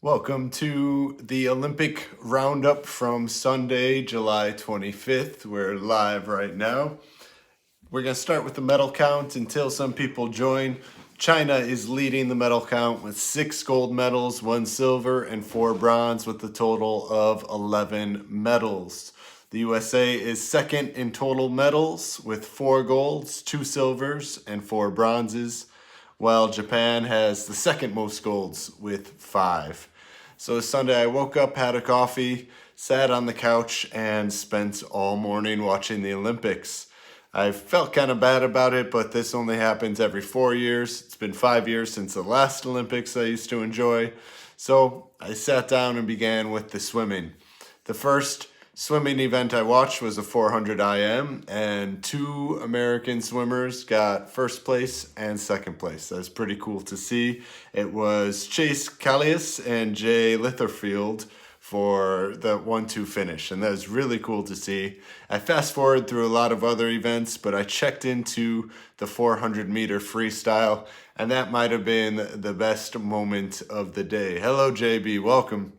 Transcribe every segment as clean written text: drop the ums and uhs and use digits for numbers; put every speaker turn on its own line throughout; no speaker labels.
Welcome to the Olympic Roundup from Sunday, July 25th. We're live right now. We're going to start with the medal count until some people join. China is leading the medal count with 6 gold medals, 1 silver, and 4 bronze, with a total of 11 medals. The USA is second in total medals with 4 golds, 2 silvers, and 4 bronzes, while Japan has the second most golds with 5. So Sunday I woke up, had a coffee, sat on the couch, and spent all morning watching the Olympics. I felt kind of bad about it, but this only happens every 4 years. It's been 5 years since the last Olympics I used to enjoy. So I sat down and began with the swimming. The first swimming event I watched was a 400 IM, and 2 American swimmers got first place and second place. That's pretty cool to see. It was Chase Callias and Jay Litherfield for the 1-2 finish, and that was really cool to see. I fast forward through a lot of other events, but I checked into the 400 meter freestyle, and that might have been the best moment of the day. Hello, JB, welcome.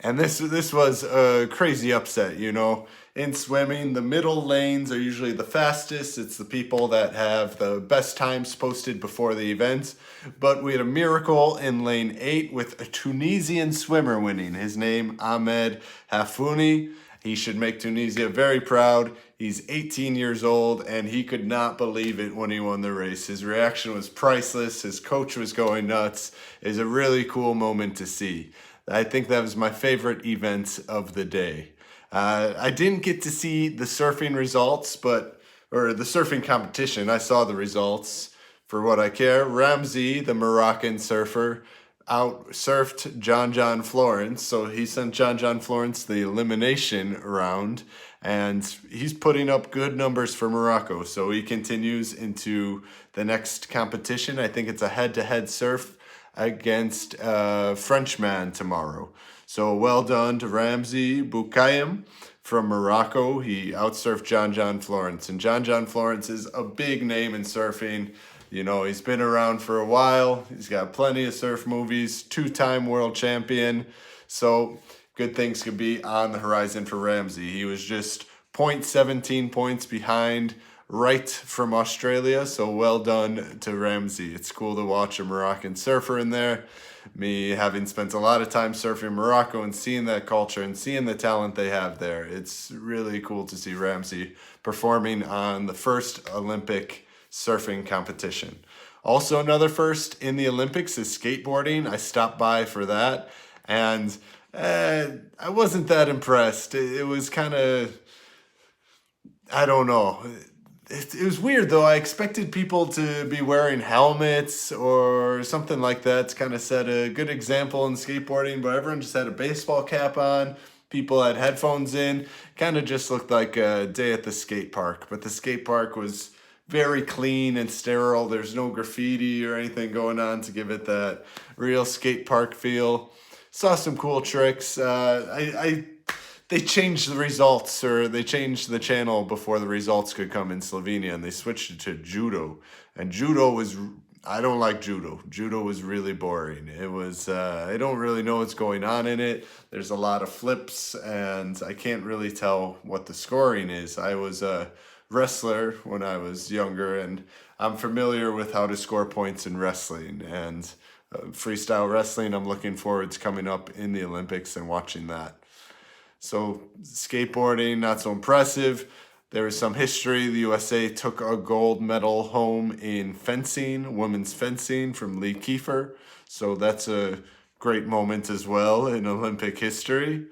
And this was a crazy upset, you know. In swimming, the middle lanes are usually the fastest. It's the people that have the best times posted before the event. But we had a miracle in lane 8 with a Tunisian swimmer winning. His name, Ahmed Hafouni. He should make Tunisia very proud. He's 18 years old, and he could not believe it when he won the race. His reaction was priceless. His coach was going nuts. It's a really cool moment to see. I think that was my favorite event of the day. I didn't get to see the surfing results, or the surfing competition. I saw the results for what I care. Ramzi, the Moroccan surfer, out-surfed John Florence. So he sent John Florence the elimination round, and he's putting up good numbers for Morocco. So he continues into the next competition. I think it's a head-to-head surf against a Frenchman tomorrow. So well done to Ramzi Boukayem from Morocco. He outsurfed John Florence. And John Florence is a big name in surfing. You know, he's been around for a while. He's got plenty of surf movies, 2-time world champion. So good things could be on the horizon for Ramzi. He was just 0.17 points behind right from Australia, so well done to Ramzi. It's cool to watch a Moroccan surfer in there. Me having spent a lot of time surfing Morocco and seeing that culture and seeing the talent they have there, it's really cool to see Ramzi performing on the first Olympic surfing competition. Also another first in the Olympics is skateboarding. I stopped by for that, and I wasn't that impressed. It was kind of, I don't know. It was weird though. I expected people to be wearing helmets or something like that to kind of set a good example in skateboarding, but everyone just had a baseball cap on. People had headphones in. Kind of just looked like a day at the skate park, but the skate park was very clean and sterile. There's no graffiti or anything going on to give it that real skate park feel. Saw some cool tricks. They changed the results, or they changed the channel before the results could come in Slovenia, and they switched it to judo. And judo was, I don't like judo. Judo was really boring. It was, I don't really know what's going on in it. There's a lot of flips, and I can't really tell what the scoring is. I was a wrestler when I was younger, and I'm familiar with how to score points in wrestling. And freestyle wrestling, I'm looking forward to coming up in the Olympics and watching that. So skateboarding, not so impressive. There is some history. The USA took a gold medal home in fencing, women's fencing, from Lee Kiefer. So that's a great moment as well in Olympic history.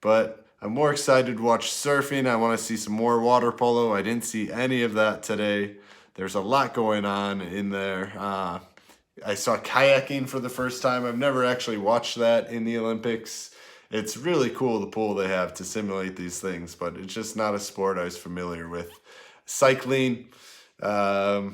But I'm more excited to watch surfing. I want to see some more water polo. I didn't see any of that today. There's a lot going on in there. I saw kayaking for the first time. I've never actually watched that in the Olympics. It's really cool, the pool they have to simulate these things, but it's just not a sport I was familiar with. Cycling, I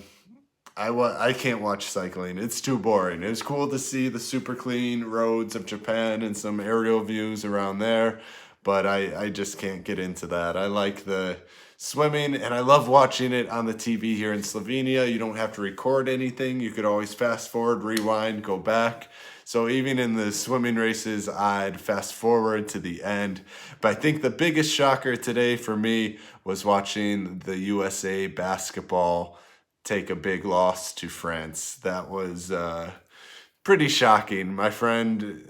can't watch cycling. It's too boring. It was cool to see the super clean roads of Japan and some aerial views around there, but I just can't get into that. I like the swimming, and I love watching it on the TV here in Slovenia. You don't have to record anything. You could always fast forward, rewind, go back. So even in the swimming races, I'd fast forward to the end. But I think the biggest shocker today for me was watching the USA basketball take a big loss to France. That was pretty shocking. My friend,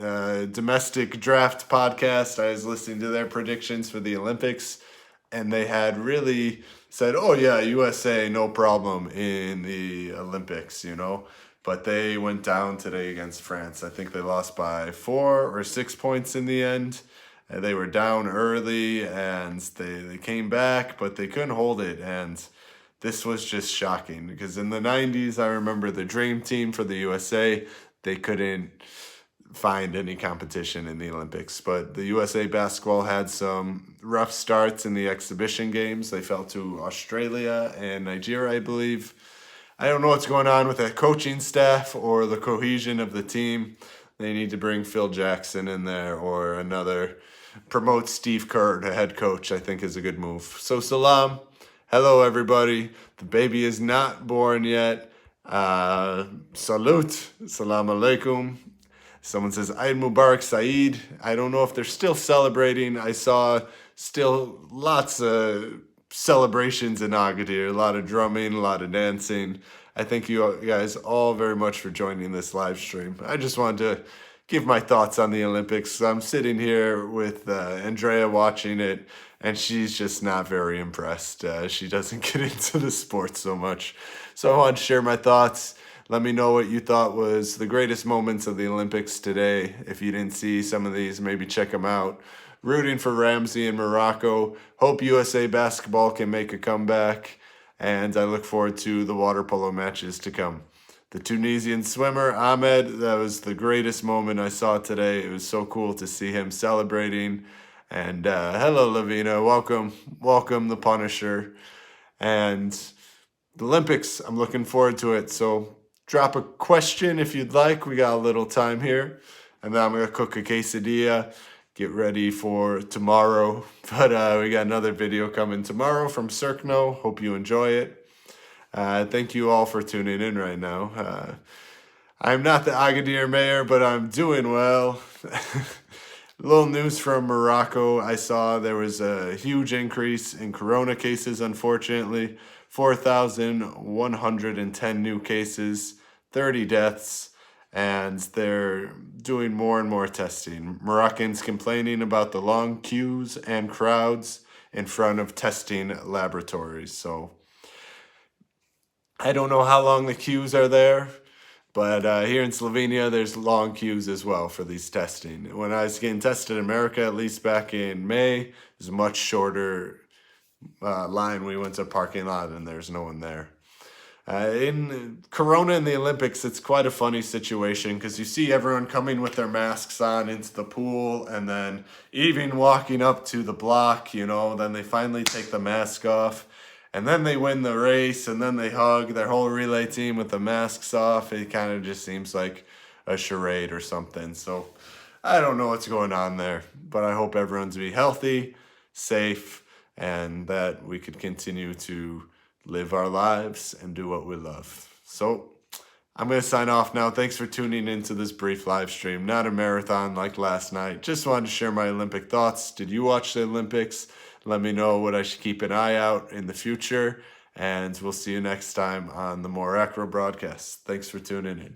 Domestic Draft Podcast, I was listening to their predictions for the Olympics, and they had really said, oh yeah, USA, no problem in the Olympics, you know. But they went down today against France. I think they lost by 4 or 6 points in the end. They were down early, and they came back, but they couldn't hold it. And this was just shocking, because in the 90s, I remember the dream team for the USA. They couldn't find any competition in the Olympics. But the USA basketball had some rough starts in the exhibition games. They fell to Australia and Nigeria, I believe. I don't know what's going on with the coaching staff or the cohesion of the team. They need to bring Phil Jackson in there or another. Promote Steve Kerr to head coach, I think, is a good move. So salam. Hello, everybody. The baby is not born yet. Salut. Salam alaikum. Someone says, Eid Mubarak Saeed. I don't know if they're still celebrating. I saw still lots of celebrations in Agadir, a lot of drumming, a lot of dancing. I thank you guys all very much for joining this live stream. I just wanted to give my thoughts on the Olympics. I'm sitting here with Andrea watching it, and she's just not very impressed. She doesn't get into the sport so much. So I wanted to share my thoughts. Let me know what you thought was the greatest moments of the Olympics today. If you didn't see some of these, maybe check them out. Rooting for Ramsey in Morocco. Hope USA basketball can make a comeback. And I look forward to the water polo matches to come. The Tunisian swimmer, Ahmed, that was the greatest moment I saw today. It was so cool to see him celebrating. And hello, Lavina. Welcome, the Punisher. And the Olympics, I'm looking forward to it. So drop a question if you'd like. We got a little time here. And then I'm going to cook a quesadilla. Get ready for tomorrow. But we got another video coming tomorrow from Circno. Hope you enjoy it. Thank you all for tuning in right now. I'm not the Agadir mayor, but I'm doing well. Little news from Morocco. I saw there was a huge increase in corona cases, unfortunately. 4,110 new cases, 30 deaths, and they're doing more and more testing. Moroccans complaining about the long queues and crowds in front of testing laboratories. So I don't know how long the queues are there, but here in Slovenia, there's long queues as well for these testing. When I was getting tested in America, at least back in May, it was a much shorter line. We went to a parking lot and there's no one there. In Corona in the Olympics, it's quite a funny situation because you see everyone coming with their masks on into the pool and then even walking up to the block, you know, then they finally take the mask off and then they win the race and then they hug their whole relay team with the masks off. It kind of just seems like a charade or something. So I don't know what's going on there, but I hope everyone's be healthy, safe, and that we could continue to live our lives and do what we love. So I'm going to sign off now. Thanks for tuning into this brief live stream. Not a marathon like last night. Just wanted to share my Olympic thoughts. Did you watch the Olympics? Let me know what I should keep an eye out in the future. And we'll see you next time on the Mor Acro broadcast. Thanks for tuning in.